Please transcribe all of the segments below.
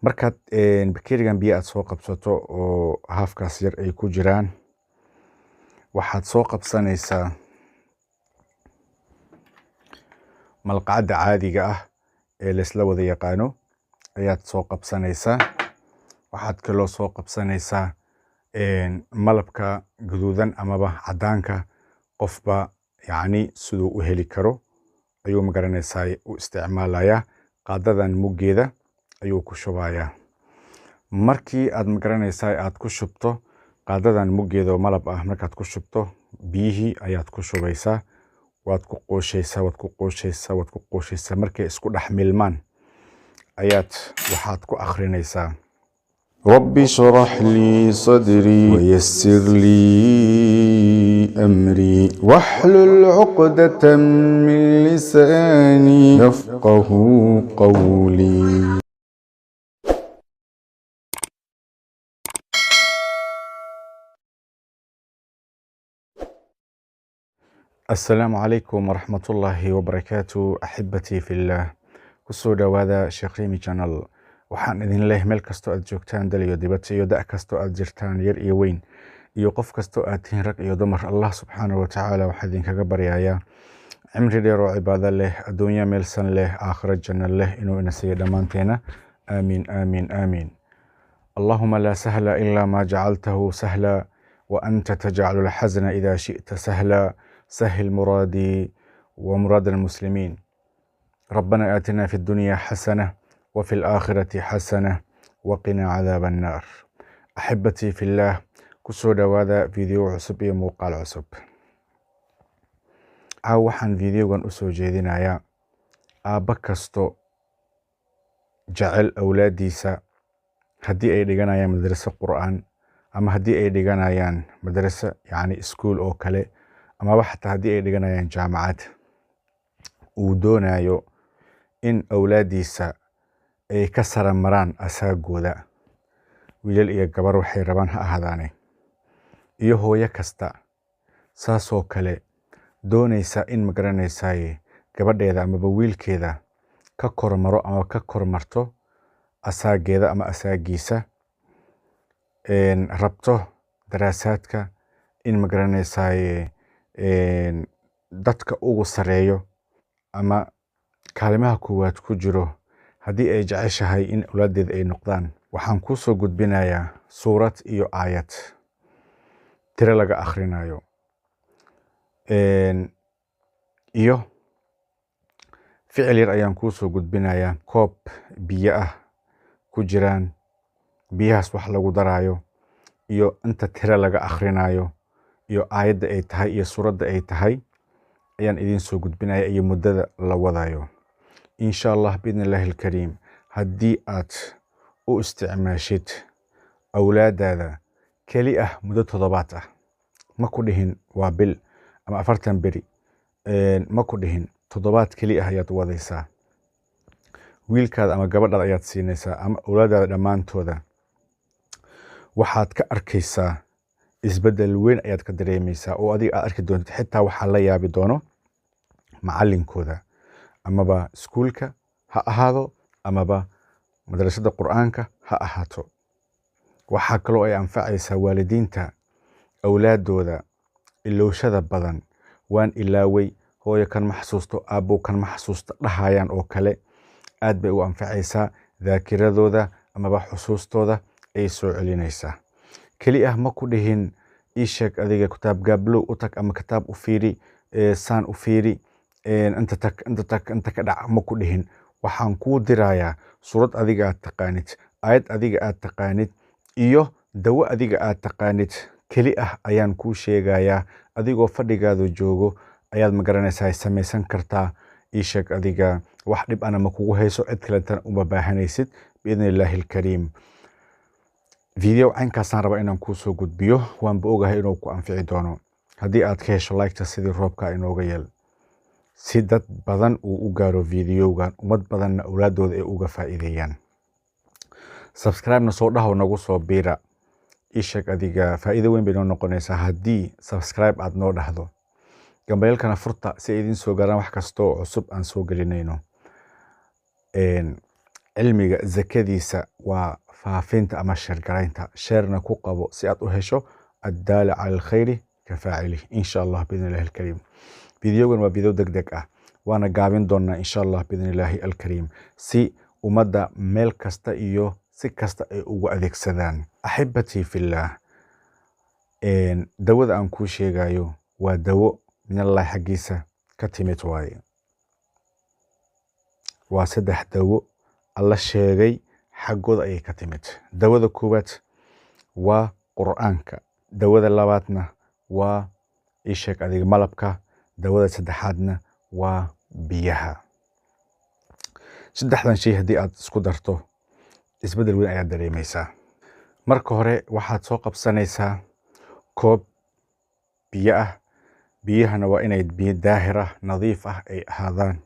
markaad bakerigan biyo aad soo qabsato oo haafkaas yar ay ku jiraan, waxaad soo qabsanaysaa malqacada caadiga ah ee laysla wada yaqaano ayaad soo qabsanaysaa. waxaad kaloo soo qabsanaysaa malabka gaduudan amaba cadaanka, qofba yacni siduu u heli karo ayuu magaranaysaa u isticmaalayaa. qaadadan muggeeda ayuu ku shubayaa. markii aad magaranaysaa aad ku shubto qaadadan muggeeda oo malab ah, markaad ku shubto biyihii ayaad ku shubaysaa. waad ku qooshaysaa markay isku dhex milmaan ayaad waxaad ku akhrinaysaa رب اشرح لي صدري ويسر لي أمري واحلل عقدة من لساني يفقه قولي. السلام عليكم ورحمة الله وبركاته. أحبتي في الله، kusoo dhawaada Sheekh Rimi Channel. waxaan idin leeyahay meel kastoo aad joogtaan, dal iyo dibad iyo da' kastoo aad jirtaan, yar iyo weyn iyo qof kastoo aad tihiin, rag iyo dumar, Allah subxaanahu wa tacaala waxaa idinkaga baryayaa cimri dheer oo cibaado leh, adduunya meelsan leh, aakhiro janno leh inuu ina siiyo dhammaanteena. aamiin aamiin aamiin. allahuma laa sahla ilaa maa jacaltahu sahla wa anta tajcalu lxasna idaa shi'ta sahla. sahil muraadii wa muraad almuslimiin. ربنا آتنا في الدنيا حسنة وفي الآخرة حسنة وقنا عذاب النار. أحبتي في الله، kusoo dhawaada فيديو cusub iyo muuqaal cusub. waxaan videogan usoo jeedinayaa aabba kasto jecel awlaadiisa, haddii ay dhiganayaan madraso qur'aan ama haddii ay dhiganayaan madraso yacni iskuul oo kale, amaba xataa haddii ay dhiganayaan jaamacad, uu doonayo in awlaadiisa ay ka sara maraan asaagooda, wiilal iyo gabar waxay rabaan ha ahaadaane, iyo hooyo kasta saasoo kale doonaysa in magaranaysaay gabadheeda amaba wiilkeeda ka kormaro ama ka kormarto asaageeda ama asaagiisa, rabto daraasaadka in magaranaysaay dadka ugu sareeyo ama kaalimaha koowaad ku jiro haddii ay jeceshahay in awlaadeeda ay noqdaan. waxaan kuu soo gudbinayaa suurad iyo aayad tiro laga akhrinayo, iyo ficil yar ayaan kuu soo gudbinayaa. koob biyo ah ku jiraan, biyahaas wax lagu daraayo, iyo inta tiro laga akhrinayo, iyo aayadda ay tahay iyo suuradda ay tahay ayaan idiin soo gudbinaya, iyo muddada la wadayo insha allah biidni illaahi alkariim. haddii aad u isticmaashid awlaadaada keli ah muddo 7 ah, ma ku dhihin waa bil ama 40 beri, ma ku dhihin 7 keli ah ayaad wadaysaa. wiilkaada ama gabadhaada ayaad siinaysaa ama awlaadaada dhammaantooda. waxaad ka arkaysaa isbeddel weyn ayaad ka dareemaysaa oo adiga aad arki doontid. xitaa waxaa la yaabi doono macallinkooda, amaba iskuulka ha ahaado amaba madrasada qur'aanka ha ahaato. waxaa kaloo ay anfacaysaa waalidiinta awlaadooda ilowshada badan, waan ilaaway, hooyo kan ma xasuusto, aabbow kan ma xasuusto dhahayaan oo kale, aad bay u anfacaysaa. daakiradooda amaba xusuustooda ay soo celinaysaa. keli ah ma ku dhihin ii sheeg adiga kitaab gaablow u tag ama kitaab u fiiri, saan u fiiri, inta tag inta ka dhac, ma ku dhihin. waxaan kuu dirayaa suurad adiga aad taqaanid, aayad adiga aad taqaanid, iyo dawo adiga aad taqaanid. keli ah ayaan kuu sheegayaa, adigoo fadhigaada joogo ayaad magaranaysaa samaysan kartaa. ii sheeg adiga wax dhib ana ma kugu hayso, cid kalentana uma baahanaysid biidni illaahi alkariim. video caynkaasaan raba inaan kuu soo gudbiyo, waanba ogahay inuu ku anfici doono. haddii aad ka hesho like-ta sidii roobka inooga yeel, si dad badan uu u gaaro videogan, ummad badanna awlaadooda ay uga faa'iideeyaan. subscribe-na soo dhahow nagu soo biira. ii sheeg adiga faa'iido weyn bay noo noqonaysaa haddii subscribe aad noo dhahdo. gambaylkana furta si ay idin soo gaaraan wax kastoo cusub aan soo gelinayno. cilmiga zakadiisa waa faafinta ama sheergaraynta. sheerna ku qabo si aad u hesho addaala cala alkhayri ka faacilih insha allah biidni illahi alkariim. fideogan waa video degdeg ah, waana gaabin doonaa insha allah biidni illaahi alkariim, si ummadda meel kasta iyo si kasta ay ugu adeegsadaan. Axibatii fillah, dawada aan kuu sheegayo waa dawo min allah xaggiisa ka timid waaye. waa 3 dawo alla sheegay xaggooda ayay ka timid. dawada koowaad waa qur'aanka, dawada labaadna waa isheeg adiga malabka, dawada saddexaadna waa biyaha. 3dan shay haddii aad isku darto isbeddel weyn ayaad dareemaysaa. marka hore waxaad soo qabsanaysaa koob biyo ah. biyahana waa inay biyo daahir ah, nadiif ah ay ahaadaan,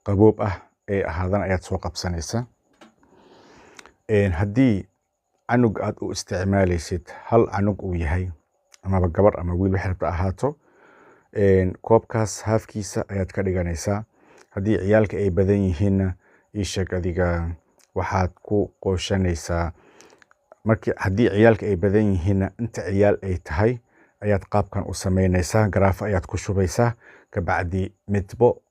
qaboob ah ay ahaadaan ayaad soo qabsanaysaa. haddii canug aad u isticmaalaysid hal canug uu yahay, amaba gabar ama wiil waxay rabta ahaato, koobkaas haafkiisa ayaad ka dhiganaysaa. haddii ciyaalka ay badan yihiinna isheeg adiga waxaad ku qooshanaysaa. haddii ciyaalka ay badan yihiinna inta ciyaal ay tahay ayaad qaabkan u samaynaysaa. garaafo ayaad ku shubaysaa, kabacdi midbo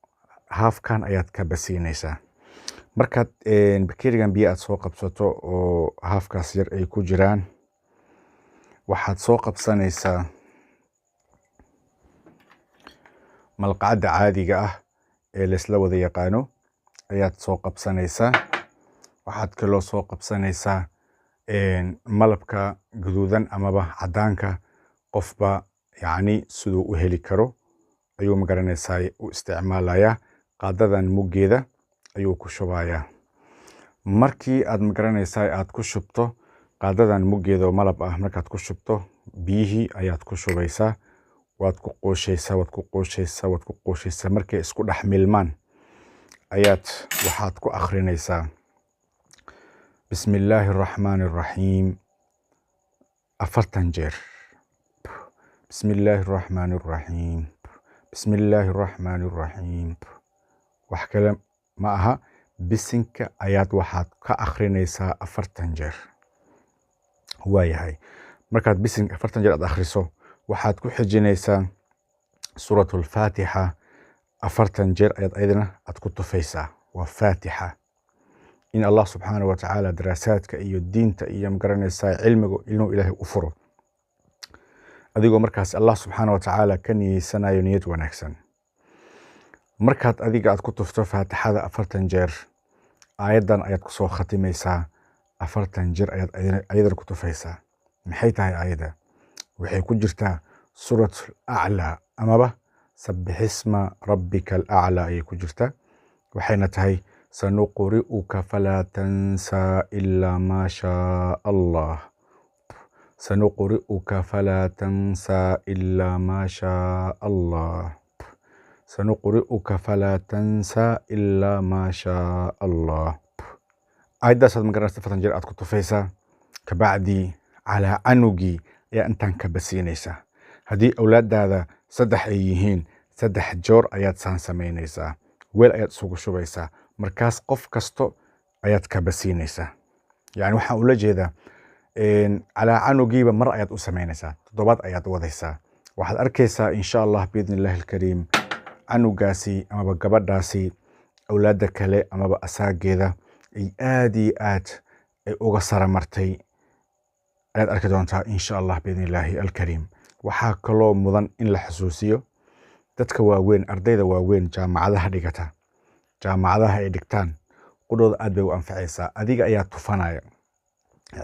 haafkan ayaad ka basiinaysaa. markaad bakerigan biyo aad soo qabsato oo haafkaas yar ay ku jiraan, waxaad soo qabsanaysaa malqacadda caadiga ah ee laysla wada yaqaano ayaad soo qabsanaysaa. waxaad kaloo soo qabsanaysaa malabka guduudan amaba caddaanka, qofba yacni siduu u heli karo ayuu magaranaysaa u isticmaalayaa. qaadadan muggeeda ayuu ku shubayaa. markii aad magaranaysaa aad ku shubto qaadadan muggeeda oo malab ah, markaad ku shubto biyihii ayaad ku shubaysaa. waad ku qooshaysaa, waad ku qooshaysaa, waad ku qooshaysaa. markay isku dhex milmaan ayaad waxaad ku akhrinaysaa bismi illaahi araxmaani araxiim 40 jeer. bismi illaahi araxmaani araxiim, bismi illaahi araxmaani araxiim. wax kale ma aha, bisinka ayaad waxaad ka akhrinaysaa 40 jeer. waayahay, markaad bisinka 40 jeer aad akhriso, waxaad ku xijinaysaa suuratul faatixa 40 jeer ayaad ayadana aad ku tufaysaa. waa faatixa. in allah subxaanahu wa tacaala daraasaadka iyo diinta iyo magaranaysaa cilmiga inuu ilaahay u furo, adigoo markaas allah subxaanahu wa tacaala ka niyeysanayo niyad wanaagsan. markaad adiga aad ku tufto faatixada 40 jeer, aayaddan ayaad kusoo khatimaysaa 40 jeer ayaad ayadana ku tufaysaa. maxay tahay aayadda? waxay ku jirtaa suuratul aclaa amaba sabbixisma rabbika alaclaa ayay ku jirtaa. waxayna tahay sanuqri'uka falaa tansaa ilaa maa shaa allah. sanuqri'uka falaa tansaa ilaa maa shaa allah. sanuqri'uka falaa tansaa ilaa maa shaa allah. aayaddaasaad magaranaysa 40 jeer aad ku tufaysaa. kabacdi calaa canugii ayaa intaan ka basiinaysaa. haddii awlaadaada 3 ay yihiin, 3 joor ayaad saan samaynaysaa. weel ayaad isugu shubaysaa. markaas qof kasto ayaad ka basiinaysaa. yani waxaan ula jeedaa calaa canugiiba mar ayaad u samaynaysaa, 7 ayaad wadaysaa. waxaad arkaysaa insha allah biidni illaahi alkariim canugaasi amaba gabadhaasi awlaadda kale amaba asaageeda ay aad iyo aad ay uga saramartay ayaad arki doontaa insha allah biidni illaahi alkariim. waxaa kaloo mudan in la xusuusiyo dadka waaweyn, ardayda waaweyn, jaamacadaha dhigata, jaamacadaha ay dhigtaan qudhooda aad bay u anfacaysaa. adiga ayaa tufanaya.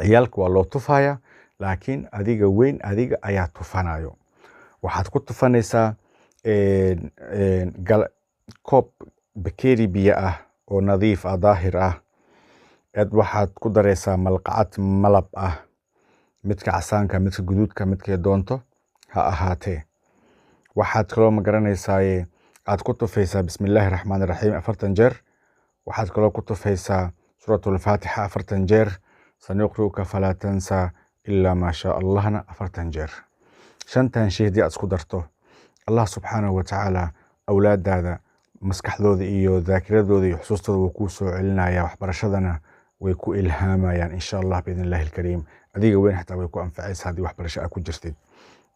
ciyaalka waa loo tufaya, laakiin adiga weyn adiga ayaa tufanayo. waxaad ku tufanaysaa koob bakeri biyo ah oo nadiif ah, daahir ah. waxaad ku daraysaa malqacad malab ah, midka casaanka, midka guduudka, midkay doonto ha ahaatee. waxaad kaloo magaranaysaa aad ku tufaysaa bismi illaahi raxmaani raxiim 40 jeer. waxaad kaloo ku tufaysaa suuratul faatixa 40 jeer. sanuqri'uka falaa tansaa ilaa maa shaa allahna 40 jeer. 5tan shay haddii aad isku darto, allah subxaanahu wa tacaala awlaadaada maskaxdooda iyo daakiradooda iyo xusuustooda wuu kuu soo celinaya, waxbarashadana way ku ilhaamayaan insha allah biidn illahi alkariim. adiga weyn xataa way ku anfacaysa haddii waxbarasho aad ku jirtid.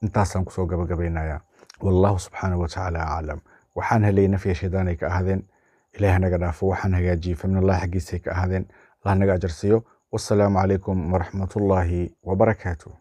intaasaan kusoo gabagabaynayaa. wallahu subxaanahu watacaala aclam. waxaan helay nafya shaydaanay ka ahaadeen, ilaah naga dhaafo. waxaan hagaajiyey faminallahi xaggiisay ka ahaadeen, allah naga ajarsiiyo. wassalaamu calaykum waraxmatullaahi wabarakaatuh.